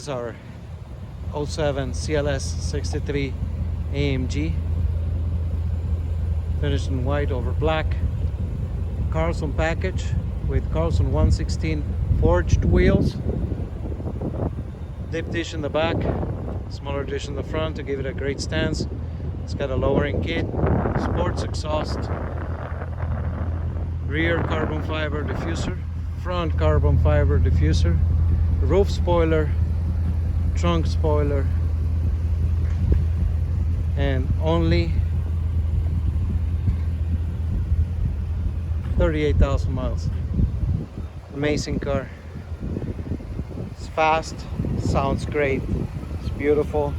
This is our '07 CLS63 AMG, finished in white over black. Carlson package with Carlson 116 forged wheels. Dip dish in the back, smaller dish in the front to give it a great stance. It's got a lowering kit, sports exhaust, rear carbon fiber diffuser, front carbon fiber diffuser, roof spoiler, trunk spoiler, and only 38,000 miles. Amazing car. It's fast, sounds great, it's beautiful.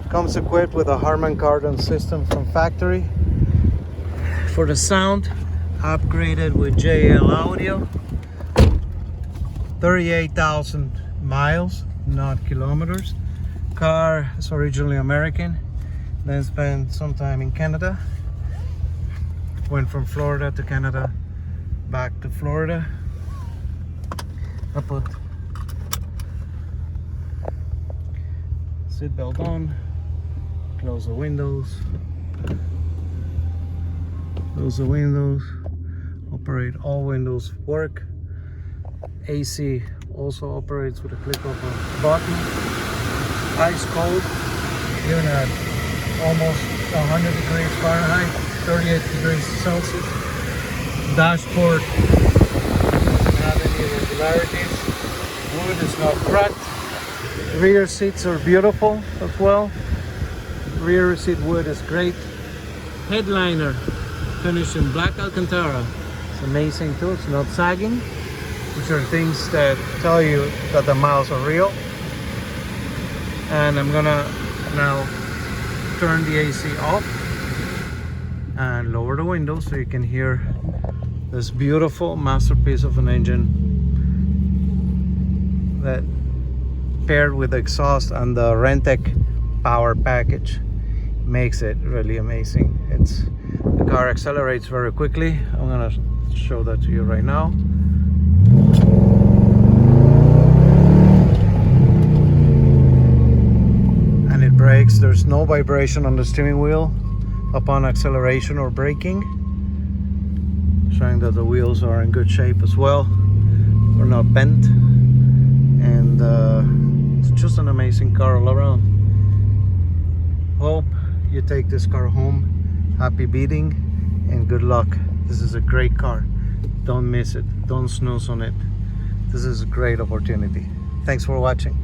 Comes equipped with a Harman Kardon system from factory. For the sound, upgraded with JL audio. 38,000 miles, not kilometers. Car is originally American, then spent some time in Canada. Went from Florida to Canada, back to Florida. I put seatbelt on, close the windows, operate all windows work. AC also operates with a click of a button. Ice cold, even at almost 100 degrees Fahrenheit, 38 degrees Celsius. Dashboard doesn't have any irregularities. Wood is not cracked. Rear seats are beautiful as well. Rear seat wood is great. Headliner finished in black Alcantara. It's amazing too. It's not sagging, which are things that tell you that the miles are real. And I'm gonna now turn the AC off and lower the window so you can hear this beautiful masterpiece of an engine that paired with the exhaust and the Rentec power package makes it really amazing. The car accelerates very quickly. I'm gonna show that to you right now. And it brakes. There's no vibration on the steering wheel upon acceleration or braking, showing that the wheels are in good shape as well. They're not bent, and it's just an amazing car all around. Hope you take this car home happy beating, and good luck. This is a great car. Don't miss it. Don't snooze on it. This is a great opportunity. Thanks for watching.